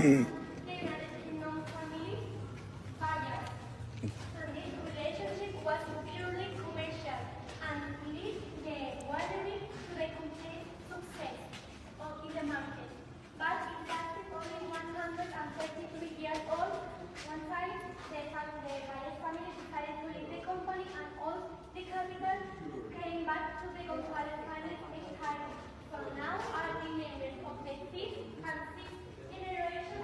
they managed a non-family buyer. So this relationship was purely commercial and lead the winery to the complete success in the market. But it lasted only 133 years old. One time, the buyer's family decided to leave the company and all the capital came back to the Gonzalez family entirely. So now are the members of the fifth and sixth generation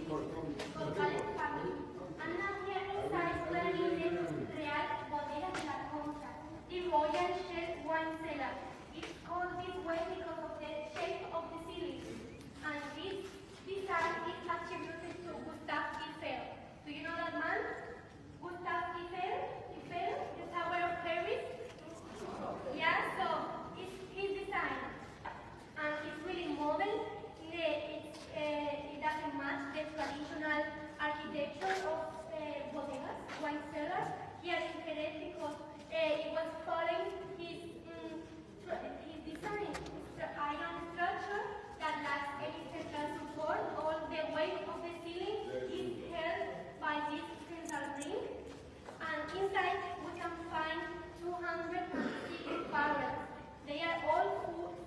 from the Gonzalez family. And now here inside we are in the Real Bodega de la Concha, the Royal Shell wine cellar. It's called this way because of the shape of the ceiling. And this design is attributed to Gustave Eiffel. Do you know that man? Gustave Eiffel? Eiffel? The Tower of Paris? Yeah, so it's his design. And it's really modern. It doesn't match the traditional architecture of bodegas, wine cellars. Here in Jerez because it was following his design. It's an iron structure that lacks any central support. All the weight of the ceiling is held by this central ring. And inside we can find 206 barrels. They are all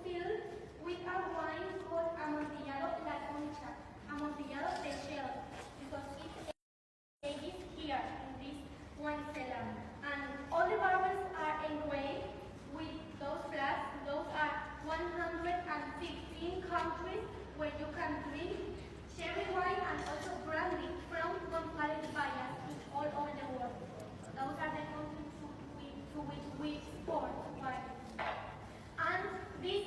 filled with a wine called Amontillado La Concha, Amontillado de Shell, because it's aged here in this wine cellar. And all the barrels are engraved with those flags. Those are 115 countries where you can drink cherry wine and also brandy from Gonzalez Vallas all over the world. Those are the countries to which we export wine. And this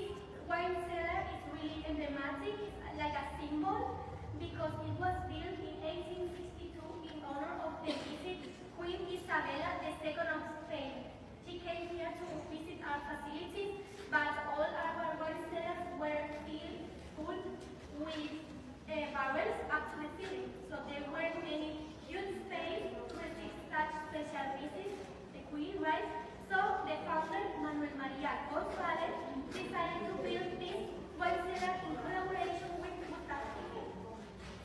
wine cellar is really emblematic, it's like a symbol, because it was built in 1862 in honor of the visit Queen Isabella II of Spain. She came here to visit our facilities, but all our wine cellars were filled full with barrels up to the ceiling. So there weren't any huge space to receive such special visits, the Queen, right? So the founder, Manuel Maria González, decided to build this wine cellar in collaboration with Gustave Eiffel.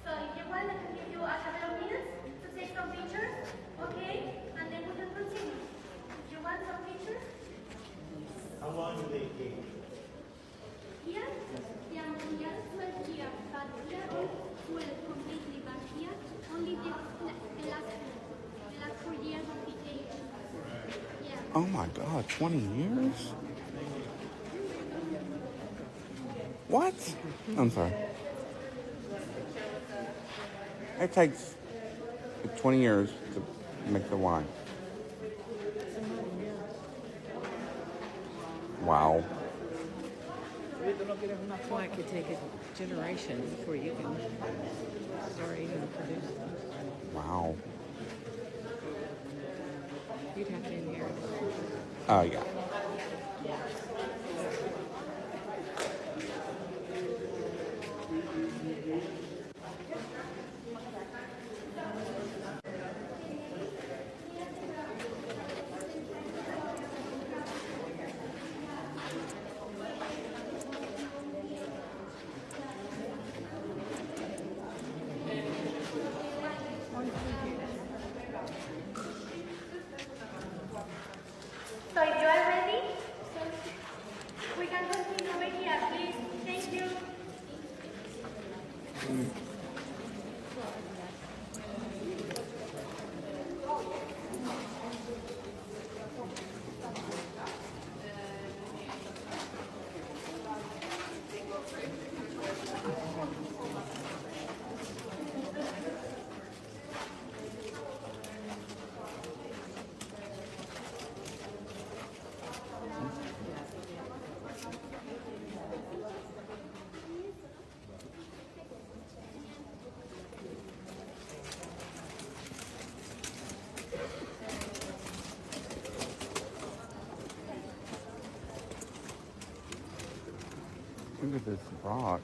So if you want, I can give you a couple of minutes to take some pictures, okay? And then we can continue. If you want some pictures. How long do they take? Here, the Amontillado 12 years, but here 12 completely, but here only the last 4 years of the age. Yeah. Oh my God, 20 years? What? I'm sorry. It takes 20 years to make the wine. Wow. That's why it could take a generation before you can start even producing. Wow. You'd have to inherit it. Oh, yeah. So if you are ready, we can continue over here, please. Thank you. Look at this rock.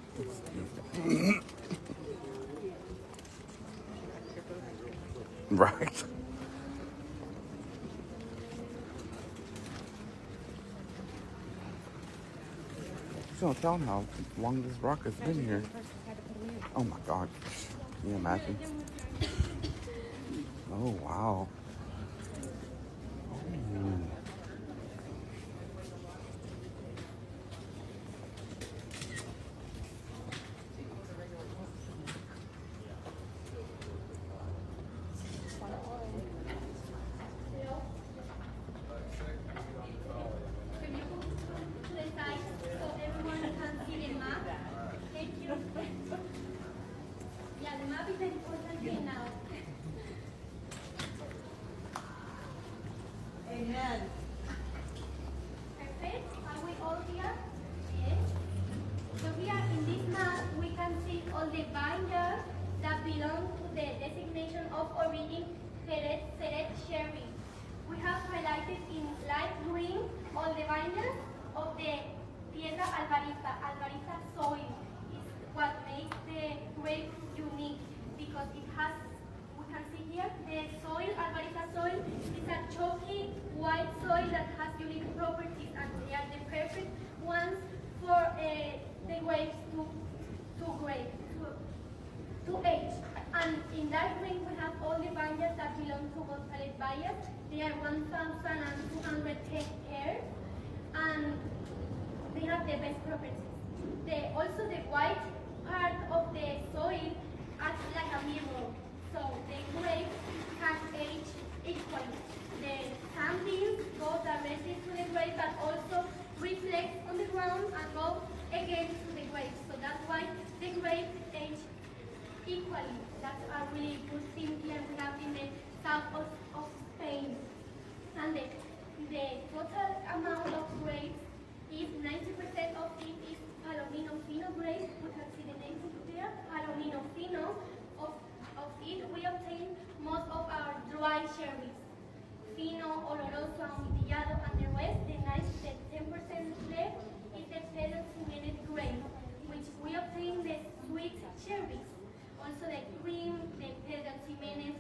Right. Just gonna tell them how long this rock has been here. Oh my god. Can you imagine? Oh wow. Oh. Can you go to the side so everyone can see the map? Thank you. Yeah, the map is the important thing now. Amen. Perfect. Are we all here? Yes. So here in this map, we can see all the vineyards that belong to the designation of origin Jerez sherry. We have highlighted in light green all the vineyards of the Tierra Albariza. Albariza soil is what makes the grape unique because it has, we can see here, the soil, Albariza soil, is a chalky white soil that has unique properties and they are the perfect ones for the grapes to age. And in dark green we have all the vineyards that belong to Gonzalez Valles. They are 1,200 hectares and they have the best properties. Also the white part of the soil acts like a mirror. So the grapes can age equally. The sandings go directly to the grape but also reflect on the ground and go again to the grapes. So that's why the grapes age equally. That's a really good thing here we have in the south of Spain. And the total amount of grapes is 90% of it is Palomino Fino grapes. We can see the name there, Palomino Fino. Of it we obtain most of our dry cherries. Fino, Oloroso, Amontillado, and the rest, the 10% left is the Pedro Ximenez grape, which we obtain the sweet cherries. Also the cream, the Pedro Ximenez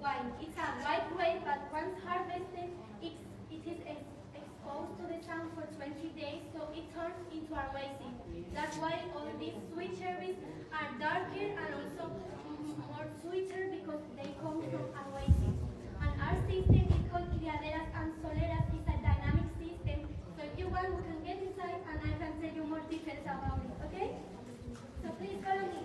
wine. It's a white grape, but once harvested, it is exposed to the sun for 20 days, so it turns into a raisin. That's why all these sweet cherries are darker and also more sweeter because they come from a raisin. And our system is called Criaderas and Soleras. It's a dynamic system. So if you want, we can get inside and I can tell you more details about it, okay? So please follow me.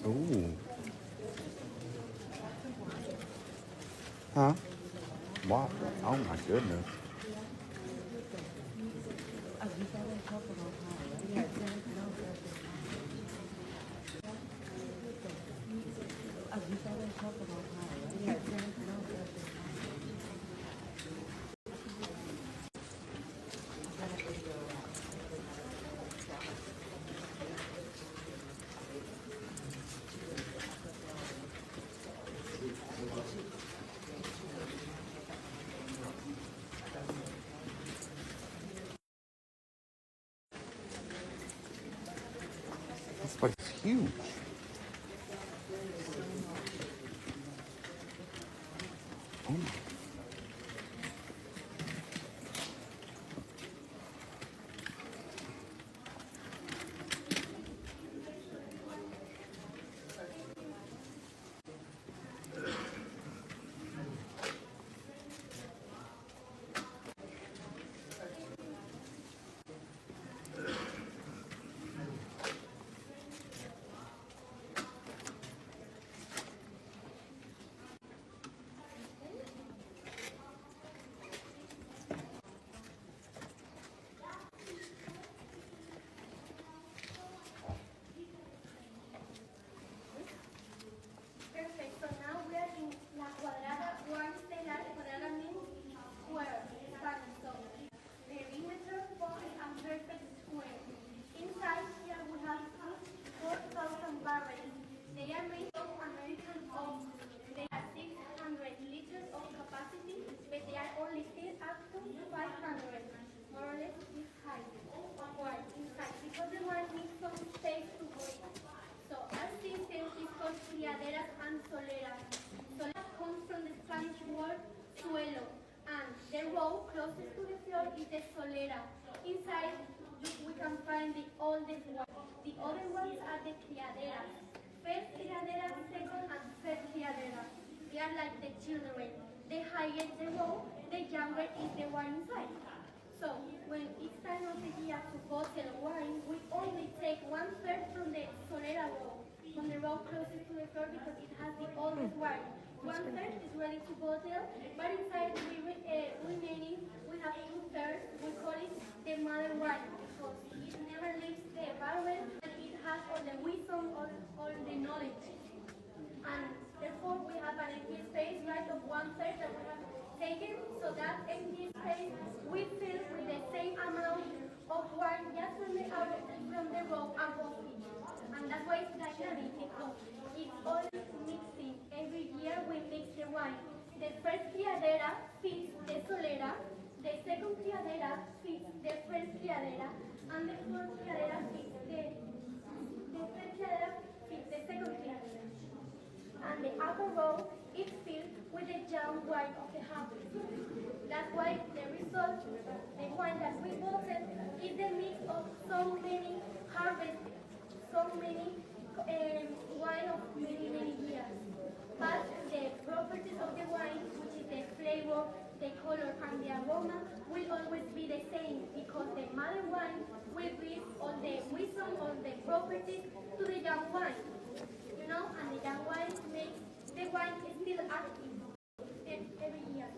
Ooh. Huh? Wow. Oh my goodness. This place is huge. Oh my. Perfect. So now we are in La Cuadrada. Cuadrada means square in Spanish. So perimeter forms a perfect square. Inside here we have 4,000 barrels. They are made of American oak. They have 600 liters of capacity, but they are only filled up to 100, more or less this height, wide inside, because the wine needs some space to breathe. So our system is called criaderas and soleras. Solera comes from the Spanish word suelo, and the row closest to the floor is the solera. Inside, we can find the oldest one. The other ones are the criaderas. First criadera, second and third criadera. They are like the children. The higher the row, the younger is the wine inside. So, when it's time of the year to bottle wine, we only take 1/3 from the solera row, from the row closest to the floor because it has the oldest wine. 1/3 is ready to bottle, but inside the remaining, we have 2/3. We call it the mother wine because it never leaves the barrel and it has all the wisdom, all the knowledge. And therefore, we have an empty space, right, of 1/3 that we have taken. So that empty space we fill with the same amount of wine just from the row above it. And that's why it's like a because it's always mixing. Every year we mix the wine. The first criadera feeds the solera, the second criadera feeds the first criadera, and the fourth criadera feeds the third criadera feeds the second criadera. And the upper row is filled with the young wine of the harvest. That's why the result, the wine that we bottle, is the mix of so many harvests, so many wine of many years. But the properties of the wine, which is the flavor, the color, and the aroma, will always be the same because the mother wine will bring all the wisdom, all the properties to the young wine. You know, and the young wine makes the wine still active every year.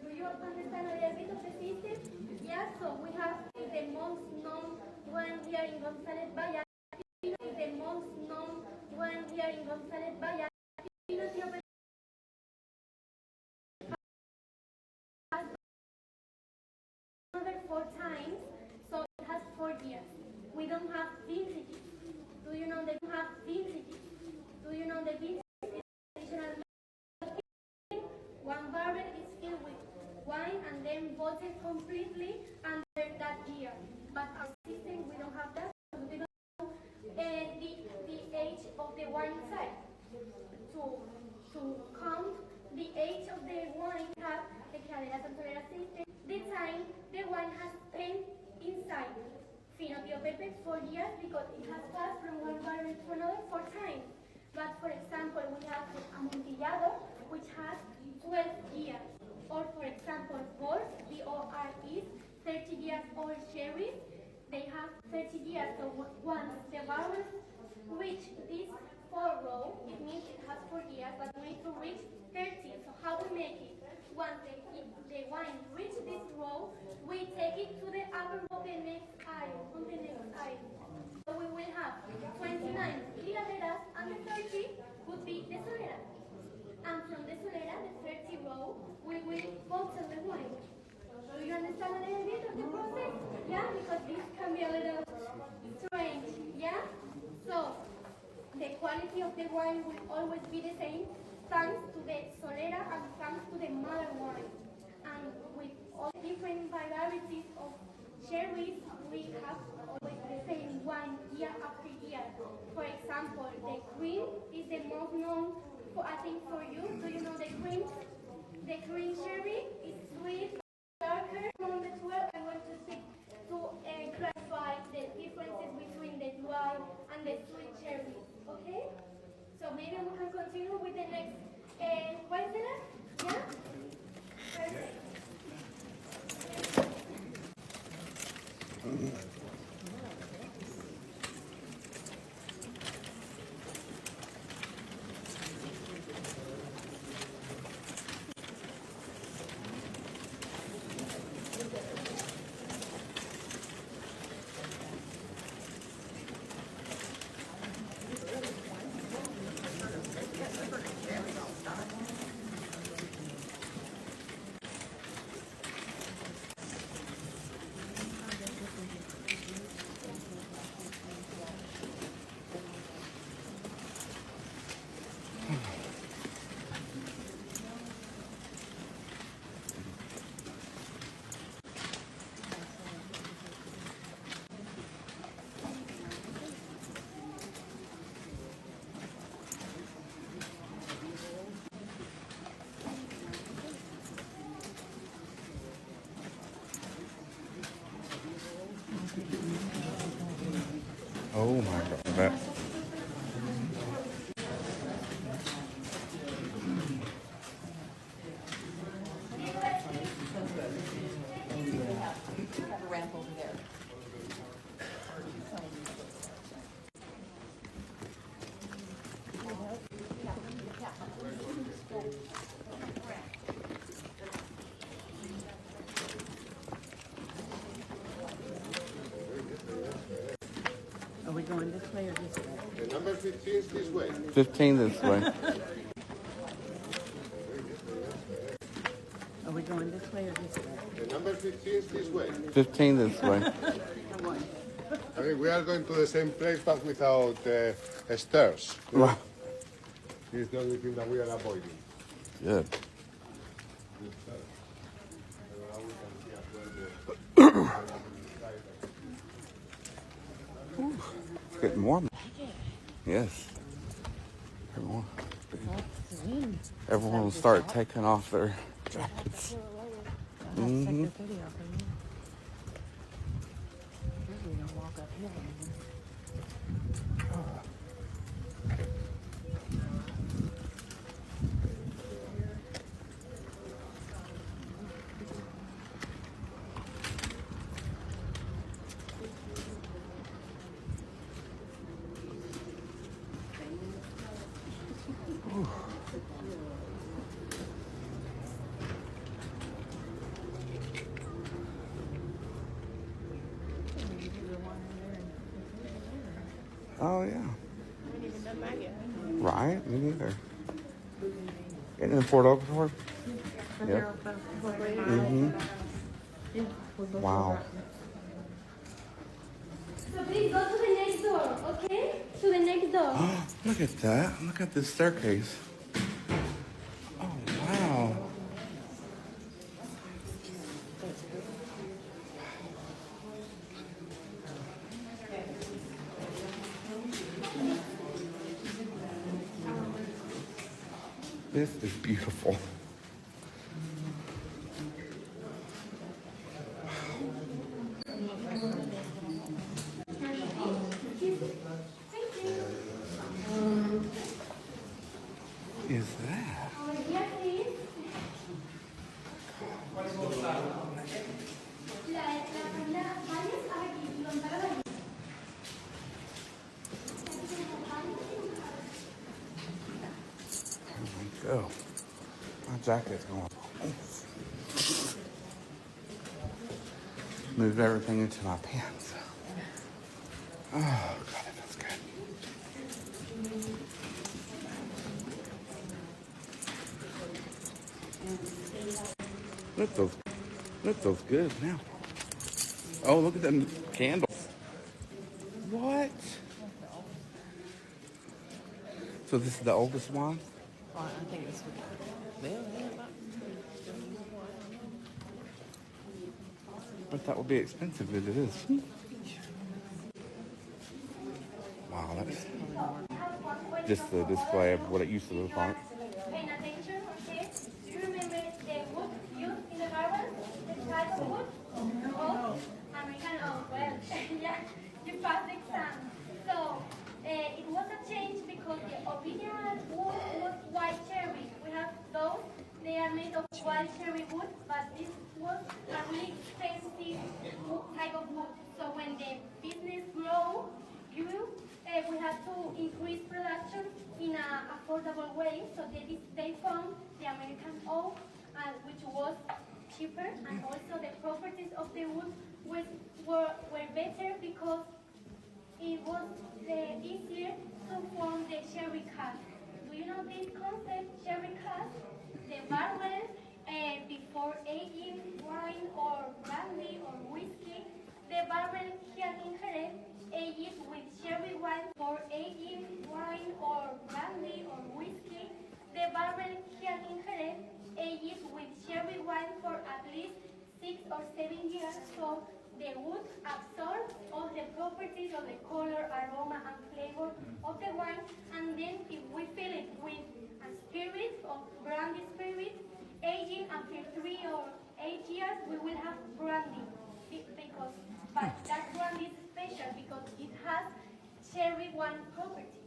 Do you understand a little bit of the system? Yeah, so we have the most known one here in González Valle. The most known one here in González Valle. Another 4 times, so it has 4 years. We don't have vintages. Do you know they don't have vintages? Do you know the vintage is additional? One barrel is filled with wine and then bottled completely under that year. But our system, we don't have that. We don't know the age of the wine inside. To count the age of the wine, we have the criaderas and soleras system. The time the wine has spent inside. Finotio Pepe 4 years because it has passed from one barrel to another 4 times. But for example, we have the Amontillado, which has 12 years. Or for example, Bors, B-O-R-E, 30 years old sherries, they have 30 years. So once the barrels reach this 4 row, it means it has 4 years, but we need to reach 30. So how we make it? Once the wine reaches this row, we take it to the upper row, the next aisle, on the next aisle. So we will have 29 criaderas, and the 30 would be the solera. And from the solera, the 30 row, we will bottle the wine. Do you understand a little bit of the process? Yeah, because this can be a little strange. Yeah? So, the quality of the wine will always be the same, thanks to the solera and thanks to the mother wine. And with all the different varieties of sherries, we have always the same wine year after year. For example, the cream is the most known, I think, for you. Do you know the cream? The cream sherry is sweet, darker. From the 12, I want to speak to clarify the differences between the dry and the sweet sherry. Okay? So maybe we can continue with the next question. Yeah? Perfect. Are we going this way or this way? The number 15 is this way. 15 this way. Are we going this way or this way? The number 15 is this way. 15 this way. Come on. I mean, we are going to the same place but without stairs. Wow. This is the only thing that we are avoiding. Good. Ooh, it's getting warm. Yes. Everyone will start taking off their jackets. Mm-hmm. Oh, yeah. Right? Me neither. Getting in Fort Oglethorpe? Yep. Mm-hmm. Wow. So please go to the next door, okay? To the next door. Look at that. Look at this staircase. Oh, wow. This is beautiful. Is that? Here, please. La primera, vayas aquí, donde la vayas. There we go. My jacket's going. Move everything into my pants. Oh, God, that feels good. That feels good now. Oh, look at them candles. What? So this is the oldest one? Well, I think it's But that would be expensive as it is. Wow, that's just the display of what it used to look like. Paying attention, okay? Do you remember the wood used in the barrel? The type of wood? Oh, American oak. Well, yeah, you passed the exam. So, it was a change because the original wood was white cherry. We have those, they are made of white cherry wood, but this was a really expensive type of wood. So when the business grew, we had to increase production in an affordable way. So they found the American oak, which was cheaper, and also the properties of the wood were better because it was easier to form the sherry cask. Do you know this concept, sherry cask? The barrel, before aging wine or brandy or whiskey, the barrel here in Jerez aged with sherry wine for aging wine or brandy or whiskey. The barrel here in Jerez aged with sherry wine for at least 6 or 7 years, so the wood absorbs all the properties of the color, aroma, and flavor of the wine, and then if we fill it with a spirit of brandy spirit, aging after 3 or 8 years, we will have brandy. But that brandy is special because it has sherry wine properties.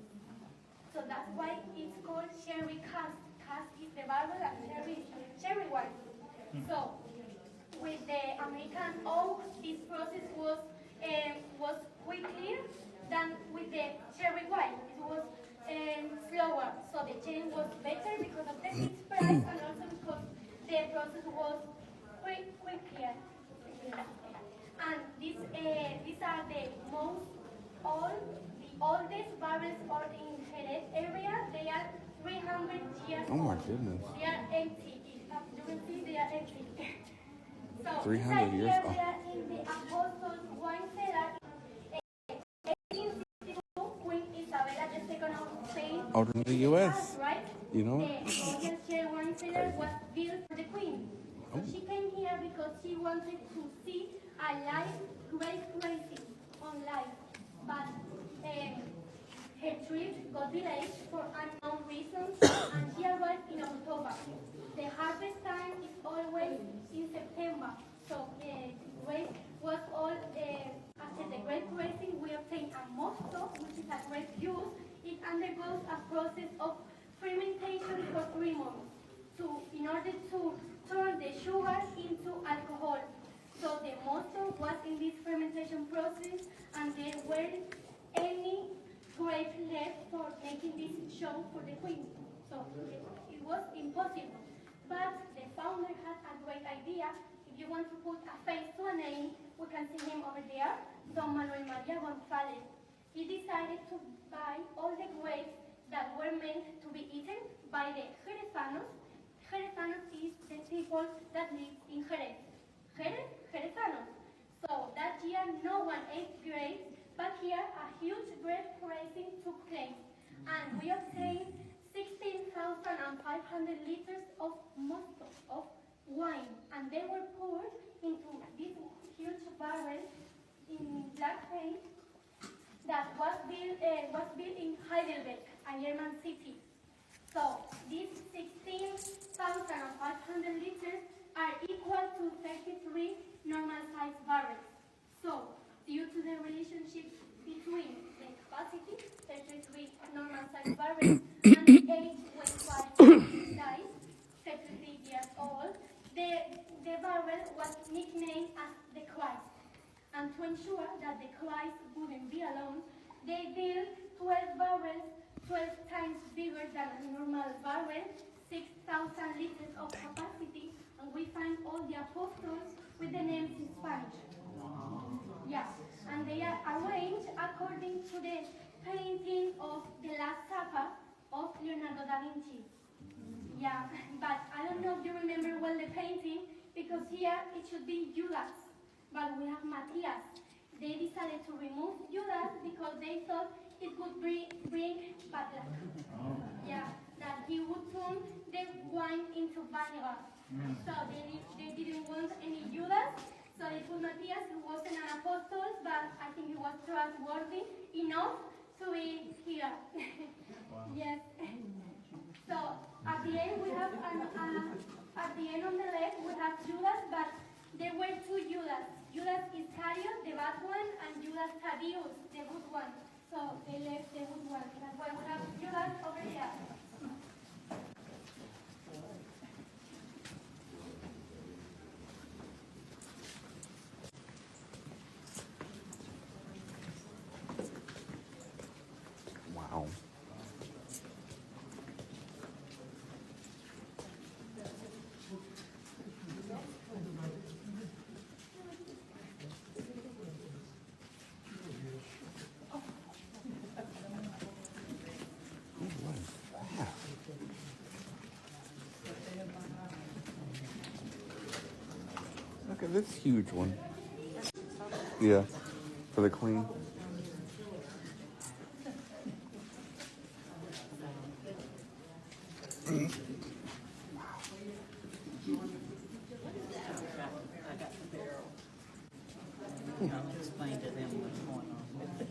So that's why it's called sherry cask. Cask is the barrel and sherry is sherry wine. So with the American oak, this process was quicker than with the cherry wine. It was slower. So the change was better because of the fixed price and also because the process was quicker. And these are the oldest barrels are in Jerez area. They are 300 years Oh my old. goodness. They are empty. As you can see, they are empty. So 300 years here old. we are in the Apostles wine cellar. 1862, Queen Isabella II of Spain. Older than the U.S. Right? You know The what? Royal Share Wine Cellar was built for the Queen. So Oh. she came here because she wanted to see a live grape racing on live. But her trip got delayed for unknown reasons and she arrived in October. The harvest time is always in September. So the grape was all, after the grape racing, we obtain a mosto, which is a grape juice. It undergoes a process of fermentation for 3 months in order to turn the sugar into alcohol. So the mosto was in this fermentation process and there weren't any grape left for making this show for the Queen. So it was impossible. But the founder had a great idea. If you want to put a face to a name, we can see him over there, Don Manuel Maria González. He decided to buy all the grapes that were meant to be eaten by the Jerezanos. Jerezanos is the people that live in Jerez. Jerezanos. So that year no one ate grapes, but here a huge grape racing took place. And we obtained 16,500 liters of mosto, of wine. And they were poured into this huge barrel in black paint that was built in Heidelberg, a German city. So these 16,500 liters are equal to 33 normal-sized barrels. So due to the relationship between the capacity, 33 normal-sized barrels, and the age when Christ died, 33 years old, the barrel was nicknamed as the Christ. And to ensure that the Christ wouldn't be alone, they built 12 barrels, 12 times bigger than a normal barrel, 6,000 liters of capacity, and we find all the apostles with the names in Spanish. Yeah, and they are arranged according to the painting of the Last Supper of Leonardo da Vinci. Yeah, but I don't know if you remember well the painting, because here it should be Judas, but we have Matthias. They decided to remove Judas because they thought it would bring bad luck. Yeah, that he would turn the wine into vinegar. So they didn't want any Judas, so they put Matthias, who wasn't an apostle, but I think he was trustworthy enough to be here. Yes. So at the end we have at the end on the left we have Judas, but there were 2 Judas. Judas Iscariot, the bad one, and Judas Thaddeus, the good one. So they left the good one. That's why we have Judas over here. Wow. What is that? Look at this huge one. Yeah, for the Queen. I'll explain to them what's going on with it.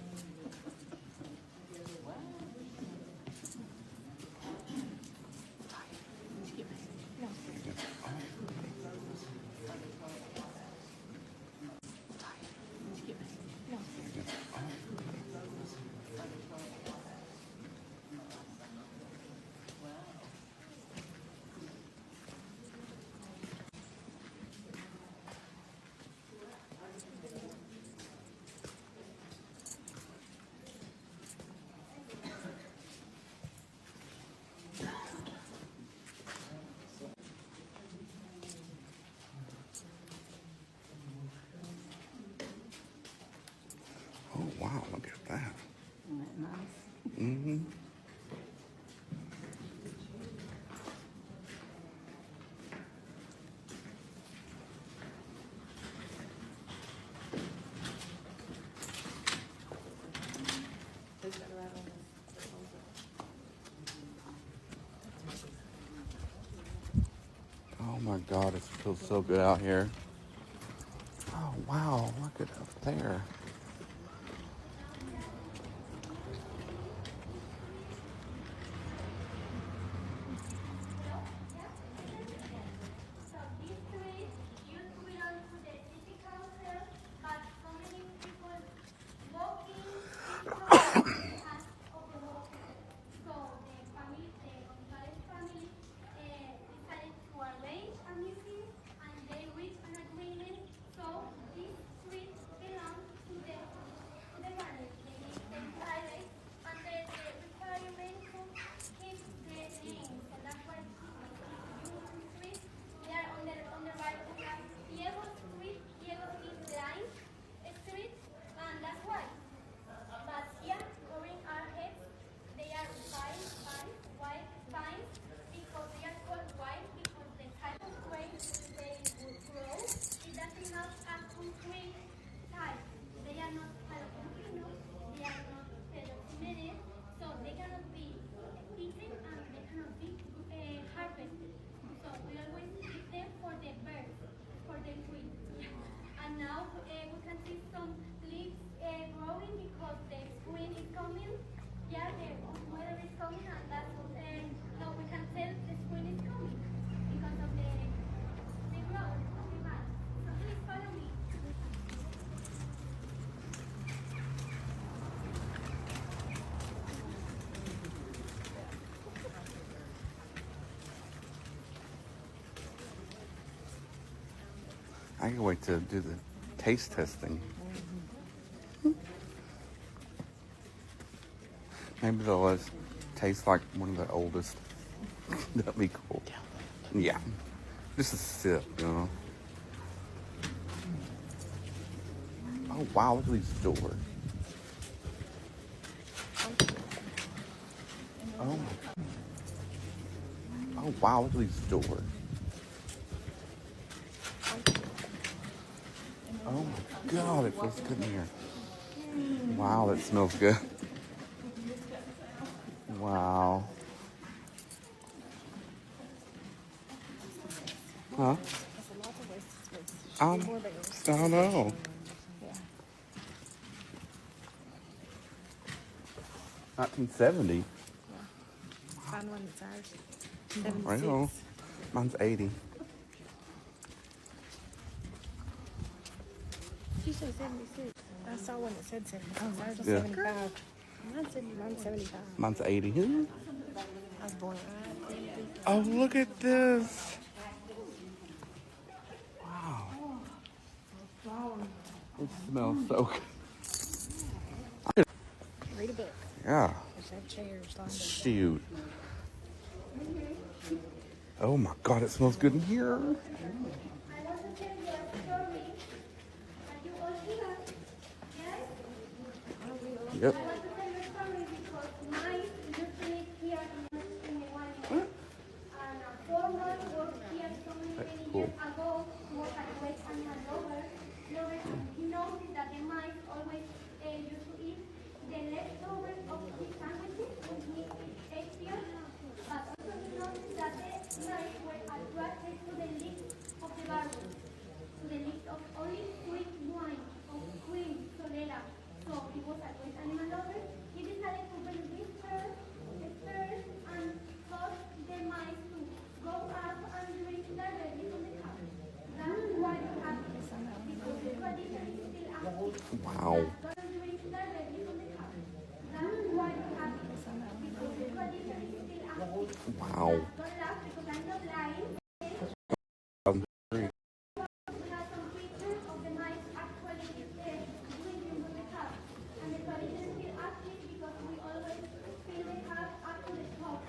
Oh my God, it feels so good out here. Oh wow, look at up there. So this street used to belong to the city council, but so many people walking because of the hands of the walkers. So the family, the Gonzalez family, decided to arrange a meeting and they reached an agreement. So this street belongs to the family. They gave them private and the requirement to keep the name. So that's why it's Union Street. There on the right we have Diego Street. Diego is line street, and that's why. But here, growing our heads, they are white vines, because they are called white because the type of grain they will grow, it doesn't have a concrete type. They are not jalapeno, they are not pedophilic, so they cannot be eaten and they cannot be harvested. So we always keep them for the birds, for the queen. And now we can see some leaves growing because the spring is coming. Yeah, the weather is coming, and that's now we can tell the spring is coming because of the growth of the grass. So please follow me. I can wait to do the taste testing. Maybe they'll let us taste like one of the oldest. That'd be cool. Yeah. Just a sip, you know. Oh wow, look at these doors. Oh. Oh wow, look at these doors. Oh my God, it feels good in here. Wow, that smells good. Wow. Huh? I don't know. Yeah. 1970. Find one that's ours. Well, 76. mine's 80. Did you say 76? I saw one that said 75. Ours is Yeah. 75. Mine's 75. Mine's 80. I was born right. Oh, look at this. Wow. It smells so good. Read a book. Yeah. There's that chairs lined up. Shoot. Oh my God, it smells good in here. I want to tell you a story. Are you all here? Yes? Yep. I want to tell you a story because mine used to live here in the winery. And a former worked here so many Cool. years ago. He was at West Animal Lover. He noticed that the mice always used to eat the leftovers of his sandwiches when he ate here. But also he noticed that the mice were attracted to the lips of the barrel, to the lips of only sweet wine of Queen Solera. So he was a great animal lover. He decided to bring these birds and taught the mice to go up and drink directly from the cup. That's why it happens, because the tradition is still active. Wow. Don't drink directly from the cup. That's why it happens, because the tradition is still active. Wow. Don't laugh because I'm not lying. We have some pictures of the mice actually drinking from the cup. And the tradition is still active because we always fill the cup up to the top.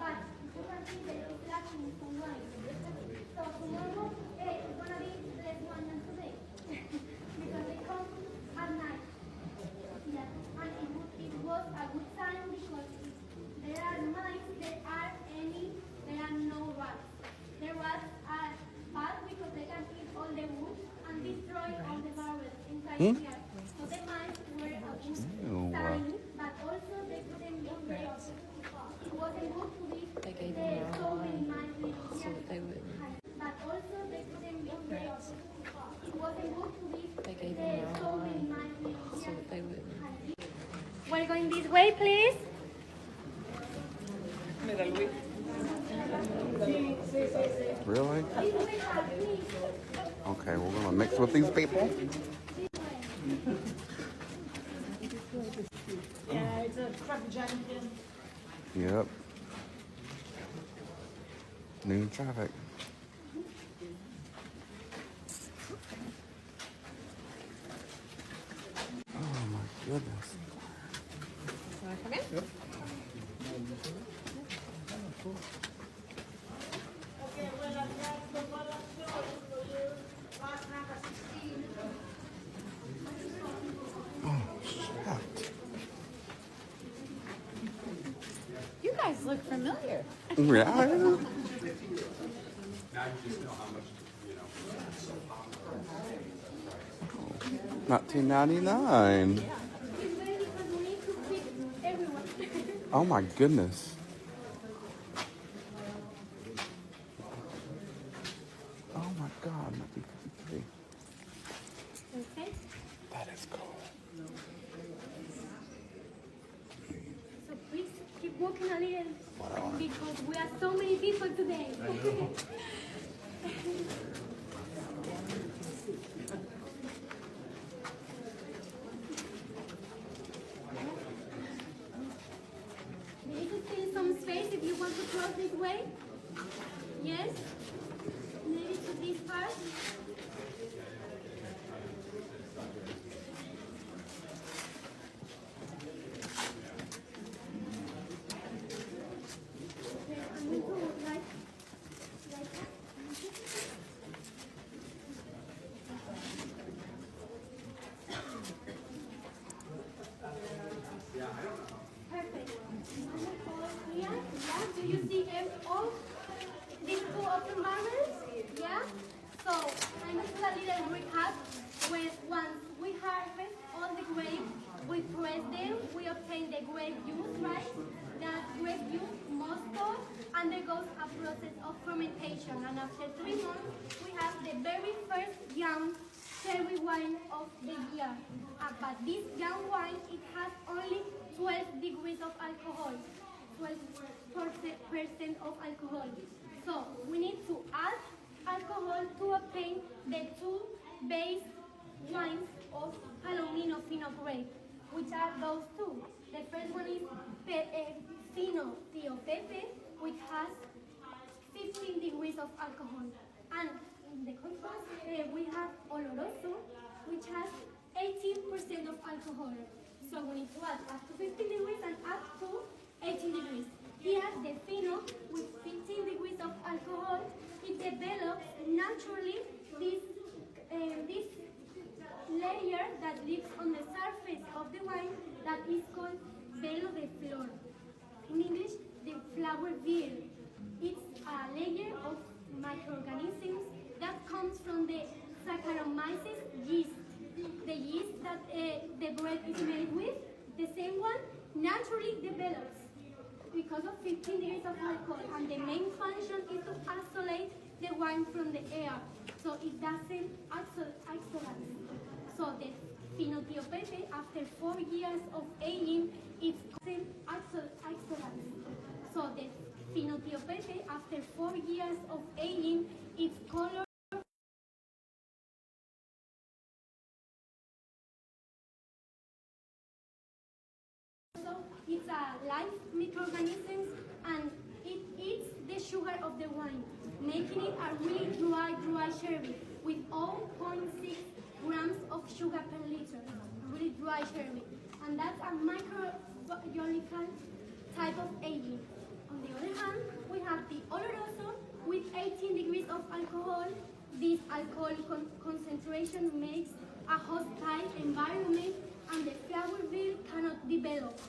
But you can see that it's lacking some wine. So tomorrow it's going to be less wine than today. Because they come at night. Yeah. And it was a good sign because here. So the mice were a good Ew. sign, but also they couldn't live very often. It wasn't good to leave They gave them so many marijuana mice living so here. that they wouldn't. But also they couldn't live very often. It wasn't good to leave They gave them so many marijuana mice living so here. that they wouldn't. We're going this way, please. Really? This way, please. Okay, we're gonna mix with these people. Yeah, it's a crab junction. Yep. New traffic. Oh my goodness. Want to come in? You guys look familiar. Yeah. $19.99. It's very because we need to feed everyone. Oh my goodness. Oh my God, 1953. Okay. That is cool. So please keep walking a little because we are so many people today. There is still some space if you want to cross this way. Yes? Maybe to this part. I'm going to like perfect. Yeah, do you see all these two open barrels? Yeah? So, I'm going to do a little recap. Once we harvest all the grapes, we press them, we obtain the grape juice, right? That grape juice, mosto, undergoes a process of fermentation. And after 3 months, we have the very first young cherry wine of the year. But this young wine, it has only 12 degrees of alcohol, 12% of alcohol. So we need to add alcohol to obtain the two base wines of Palomino Fino grape, which are those two. The first one is Fino Tio Pepe, which has 15 degrees of alcohol. And in the contrast, we have Oloroso, which has 18% of alcohol. So we need to add up to 15 degrees and up to 18 degrees. Here, the Fino, with 15 degrees of alcohol, it develops naturally this layer that lives on the surface of the wine that is called velo de flor. In English, the flower veil. It's a layer of microorganisms that comes from the Saccharomyces yeast. The yeast that the bread is made with, the same one, naturally develops because of 15 degrees of alcohol, and the main function is to isolate the wine from the air, so it doesn't isolate. So the Fino Tio Pepe, after 4 years of aging, it's isolate. So the Fino Tio Pepe, after 4 years of aging, its color it's a live microorganism, and it eats the sugar of the wine, making it a really dry sherry with 0.6 grams of sugar per liter. A really dry sherry. And that's a microbiological type of aging. On the other hand, we have the Oloroso with 18 degrees of alcohol. This alcohol concentration makes a hostile environment, and the flower veil cannot develop.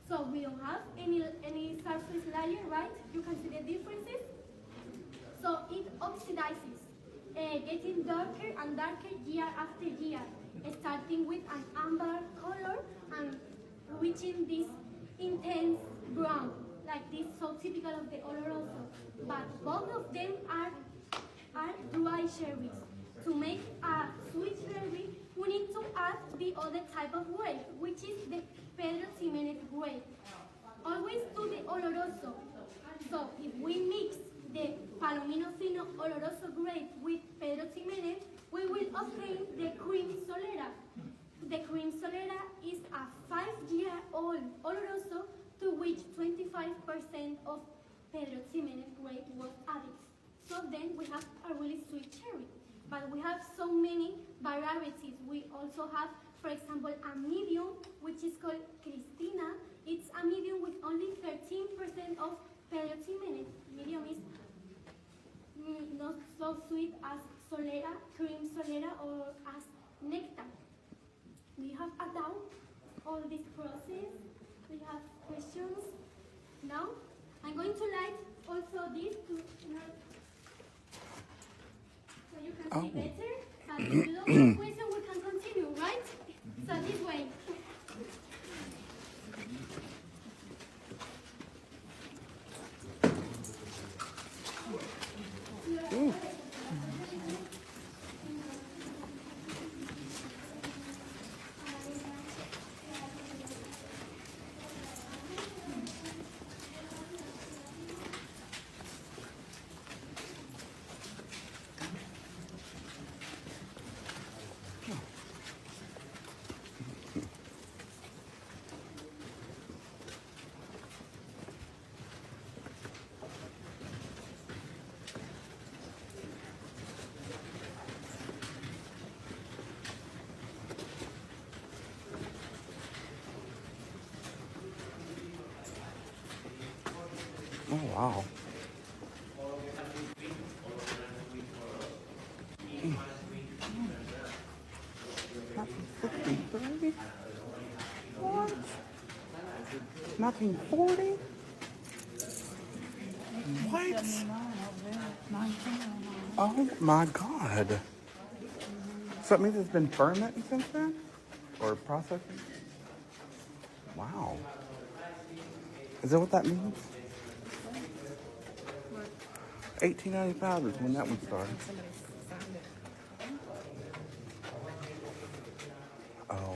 So we don't have any surface layer, right? You can see the differences. So it oxidizes, getting darker and darker year after year. starting with an amber color and reaching this intense brown, like this, so typical of the Oloroso. But both of them are dry cherries. To make a sweet cherry, we need to add the other type of grape, which is the Pedro Ximénez grape. Always do the Oloroso. So if we mix the Palomino Fino Oloroso grape with Pedro Ximénez, we will obtain the Cream Solera. The Cream Solera is a 5-year-old Oloroso to which 25% of Pedro Ximénez grape was added. So then we have a really sweet cherry. But we have so many varieties. We also have, for example, a medium, which is called Cristina. It's a medium with only 13% of Pedro Ximénez. Medium is not so sweet as Solera, Cream Solera, or as Nectar. Do you have a doubt on this process? Do you have questions? No? I'm going to light also this to so you can see better. But if you don't have questions, we can continue, right? So this way. Oh, wow. Nothing 53? What? 1940? What? Oh my God. So that means it's been fermenting since then? Or processing? Wow. Is that what that means? 1895 is when that one started. Oh.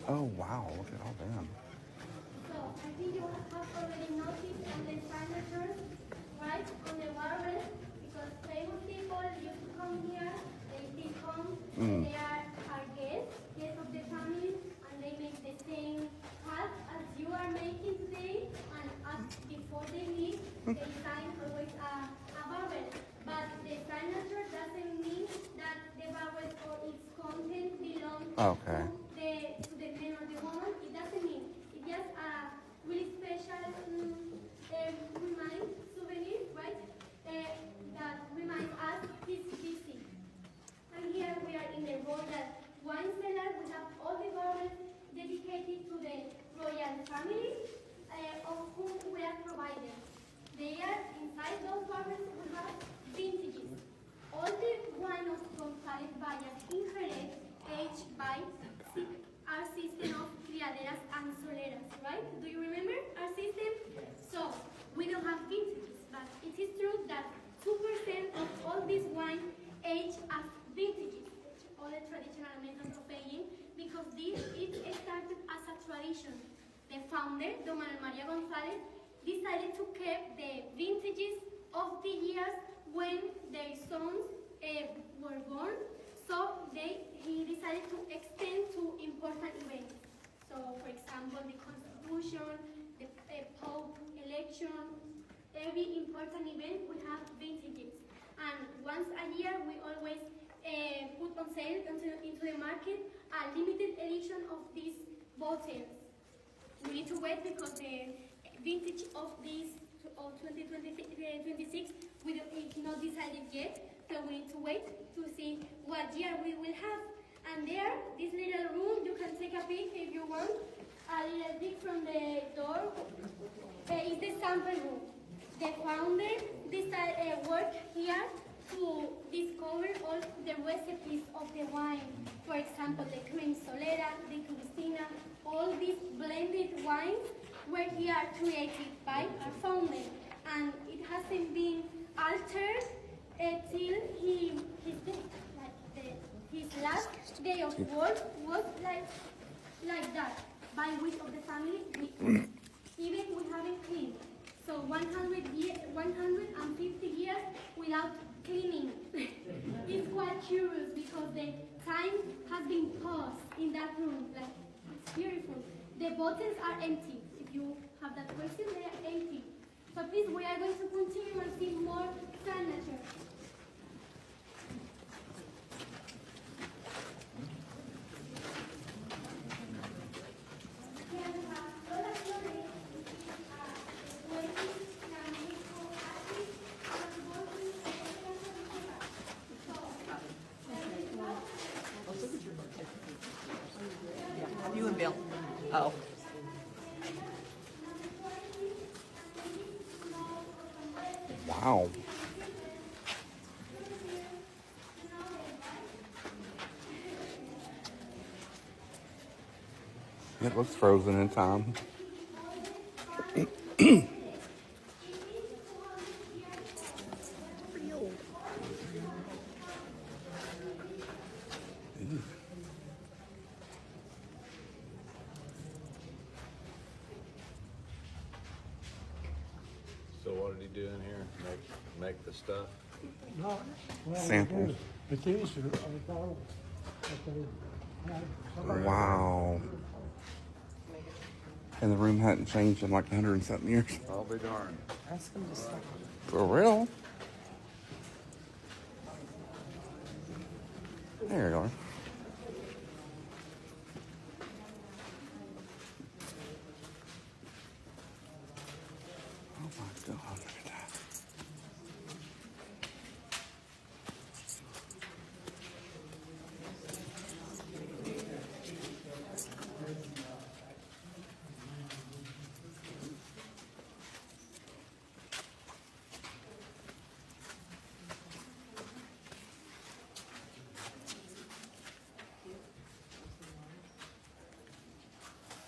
Oh, wow. Look at all them. So I think you have already noticed on the signatures, right, on the barrel, because famous people used to come here, they still come, and they are our guests of the family, and they make the same path as you are making today, and before they leave, they sign always a barrel. But the signature doesn't mean that the barrel or its content belongs Okay. to the man or the woman. It doesn't mean. It's just a really special souvenir, right? That reminds us his visit. And here we are in the royal wine cellar. We have all the barrels dedicated to the royal family, of whom we are provided. There, inside those barrels, we have vintages. All the wine of González Vallas in Jerez, aged by our system of criaderas and soleras, right? Do you remember our system? So, we don't have vintages, but it is true that 2% of all this wine age as vintages, all the traditional methods of aging, because it started as a tradition. The founder, Don Manuel María González, decided to keep the vintages of the years when their sons were born. So he decided to extend to important events. So, for example, the Constitution, the Pope election, every important event we have vintages. And once a year, we always put on sale into the market a limited edition of these bottles. We need to wait because the vintage of this of 2026 is not decided yet. So we need to wait to see what year we will have. And there, this little room, you can take a peek if you want. A little peek from the door. Is the sample room. The founder work here to discover all the recipes of the wine. For example, the cream solera, the cristina, all these blended wines were here created by our founder, and it hasn't been altered till his death. His last day of work was like that, by which of the family even we haven't cleaned. So 150 years without cleaning. It's quite curious because the time has been paused in that room. Like, it's beautiful. The bottles are empty. If you have that question, they are empty. So please, we are going to continue and see more signatures. You and Bill. Oh. Wow. It looks frozen in time. So what did he do in here? Make the stuff? No, well, Samples. but these are bottles that they had. Wow. And the room hadn't changed in like 100 and something years. I'll be darned. Ask him to stop. For real? There you are. Oh my God, look at that.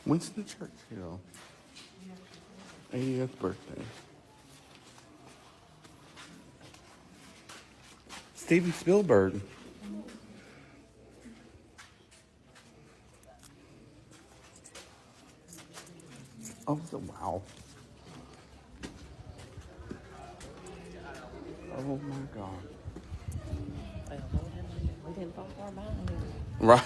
Winston Churchill. 80th birthday. Steven Spielberg. Oh, wow. Oh my God. We didn't fall far behind him. Right?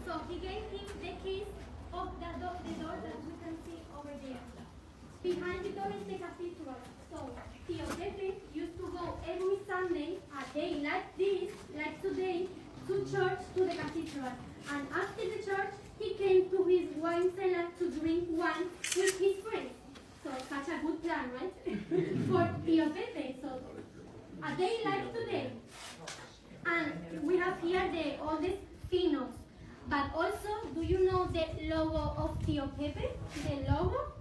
So he gave him the keys of the door that you can see over there. Behind the door is the cathedral. So Tio Pepe used to go every Sunday, a day like this, like today, to church, to the cathedral. And after the church, he came to his wine cellar to drink wine with his friends. So such a good plan, right? For Tio Pepe. So a day like today. And we have here the oldest finos. But also, do you know the logo of Tio Pepe? The logo?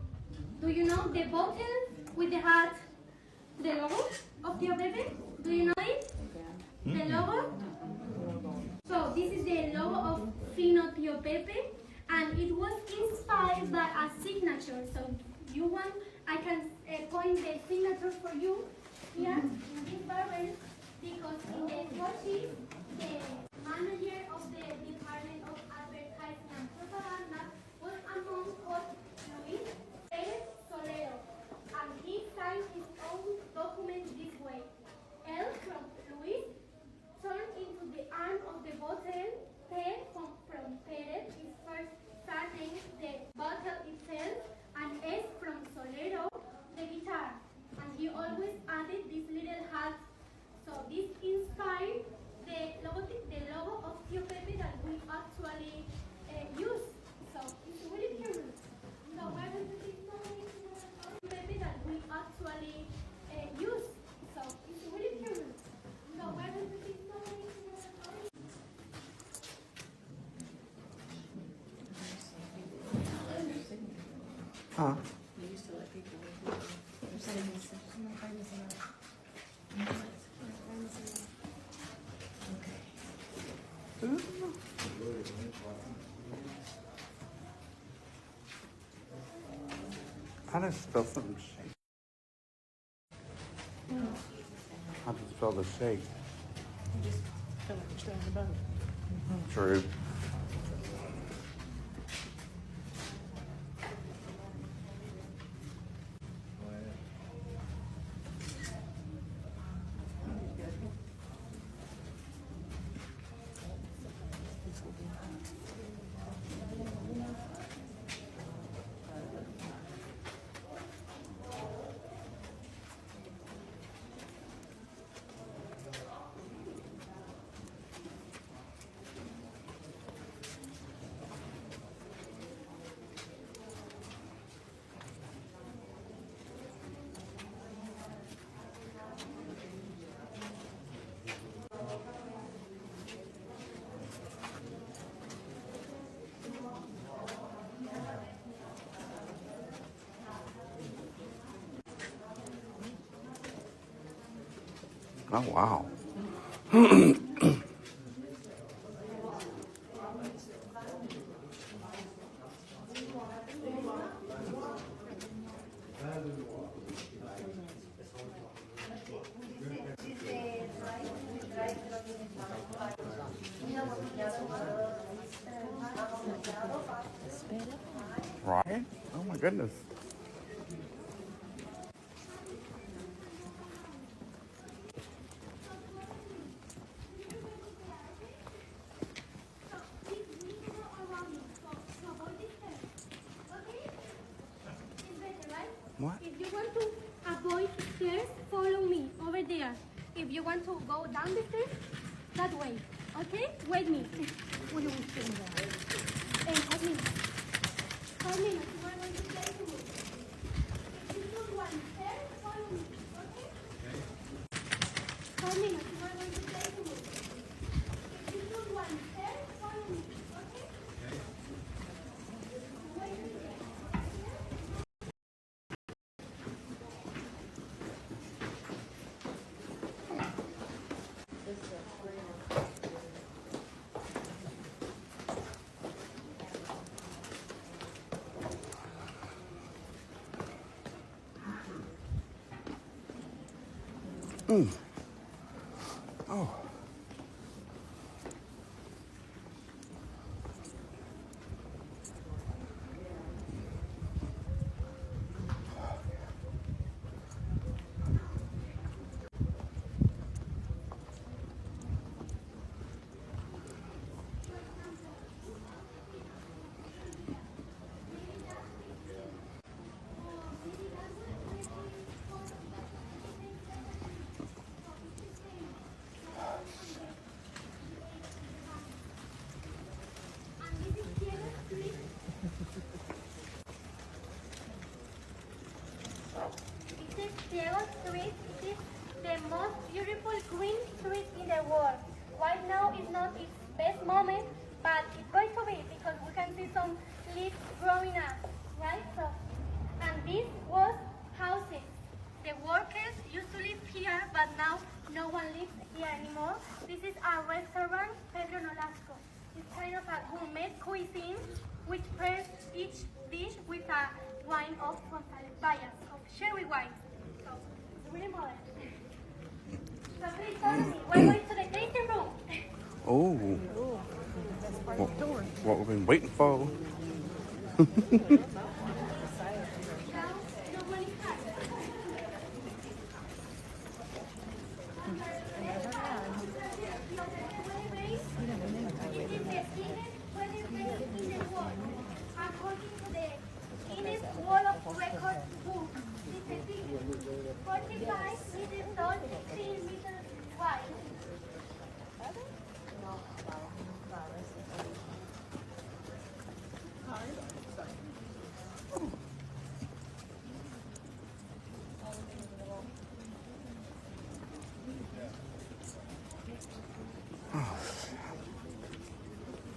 Do you know the bottle with the hat? The logo of Tio Pepe? Do you know it? The logo? So this is the logo of Fino Tio Pepe, and it was inspired by a signature. So you want, I can point the signature for you here in this barrel, because in the Portuguese, the manager of the Department of Advertising and Propaganda was a monk called Luis Solero, and he signed his own document this way. L from Luis turned into the arm of the bottle. P from Perez, his first surname, the bottle itself, and S from Solero, the guitar. And he always actually use. So it's really curious. So where is the baby that we actually use? So it's really curious. So where is the Huh? You used to let people How does spell something shake? How to spell the shake? You just feel like you're still on the boat. True. Oh, wow. Right? Oh, my goodness. What? If you want to avoid stairs, follow me over there. If you want to go down the stairs, that way. Okay? Wait me. What are we doing there? Hey, 5 minutes. 5 minutes. You are going to play to me. If you do one stair, follow me. Okay? 5 minutes. You are going to play to me. If you do one stair, follow me. Okay? Wait me there. Oh. This Diego Street is the most beautiful green street in the world. Right now is not its best moment, but it's going to be because we can see some leaves growing up, right? So, and this was houses. The workers used to live here, but now no one lives here anymore. This is our restaurant, Pedro Nolasco. It's kind of a gourmet cuisine, which pairs each dish with a wine of González Vallas, of cherry wine. So, it's really modern. So please follow me. We're going to the tasting room. Oh. What we've been waiting for. Now, no one is hard. According to the Guinness World of Records book, it's a 45 meters tall, 16 meters wide.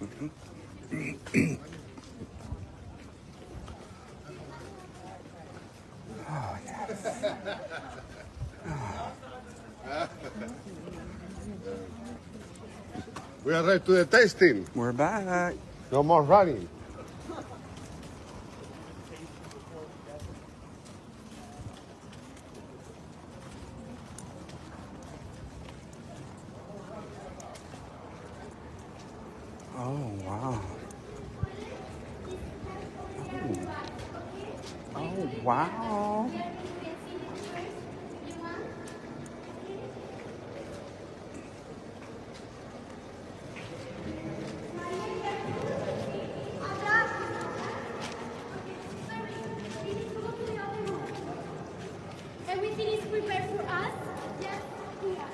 Oh, yes. We are ready to the tasting. We're back. No more running. Oh, wow. Oh, oh wow. Everything is prepared for us. Yes, we are.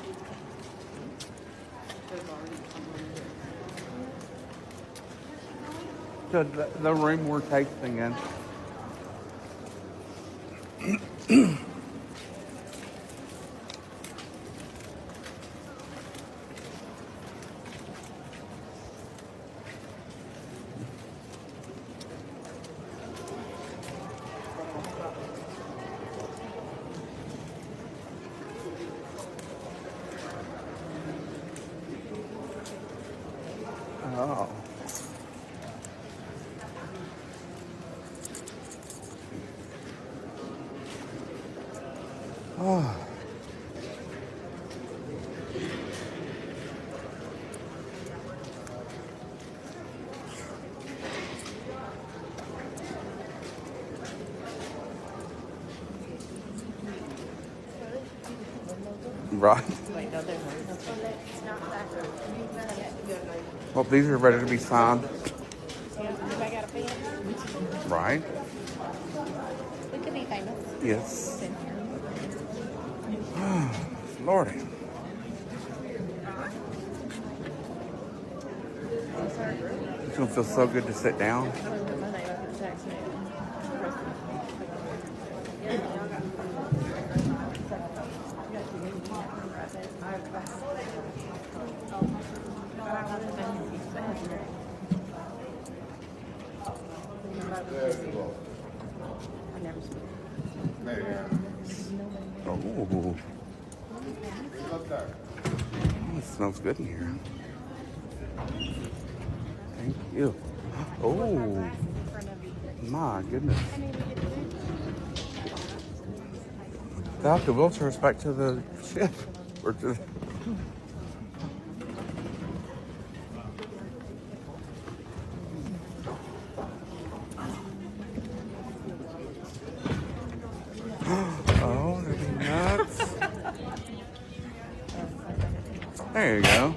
The room we're tasting in. Oh. Oh. Right. Wait, no, they're not. Well, these are ready to be signed. Anybody got a pen? Right. We could be famous. Yes. It's in here. Lordy. It's gonna feel so good to sit down. I'm gonna put my name up in the tax man. There you go. I never smoked. There you go. Oh, It's not there. it smells good in here. Thank you. Oh, my goodness. They have to wheelchair us back to the ship. Or to oh, that'd be nuts. There you go.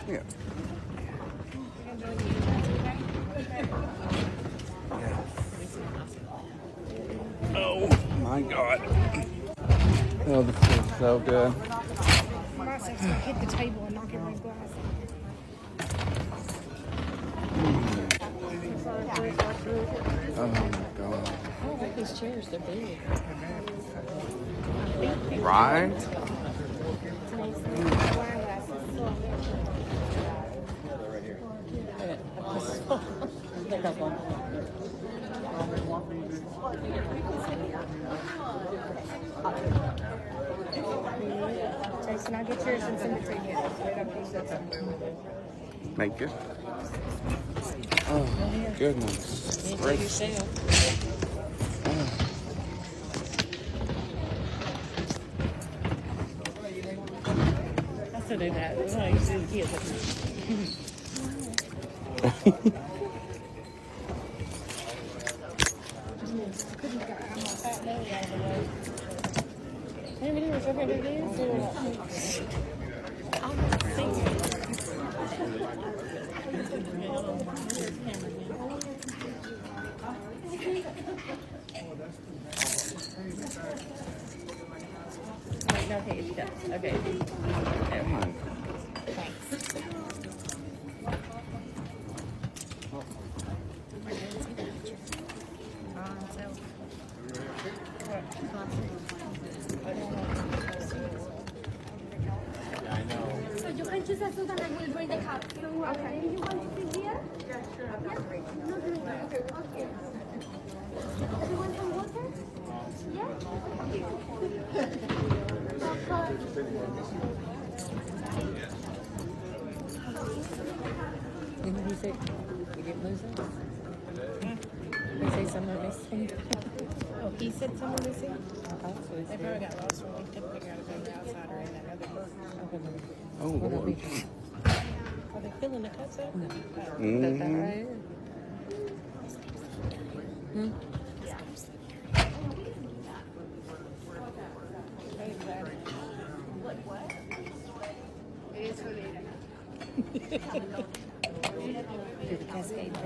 Yeah. Oh my God. Oh, this is so good. Process to hit the table and knock everybody's glass. Oh my God. I like these chairs, they're big. Right? There goes one. Jason, I'll get yours and send it to you. Thank you. Oh, goodness. Enjoy yourself. I still do that. That's what I used to do with kids. Hey, we were talking about this. I'm not singing. Wait, no, okay, she does. Okay. Come on. So you can choose a suit and I will bring the cup. So, okay. You want to sit here? Yeah, sure. I'm not drinking. Not drinking. Okay. Do you want some water? Yeah? Didn't he say you didn't lose it? Did he say somewhere missing? Oh, he said someone missing? I thought so. They probably got lost when we couldn't figure out if they were outside or in that other book. Oh, Lord. Are they filling the cups up? No. Mhm. That's that right here. Hmm? It is what it is. Did the cascade go?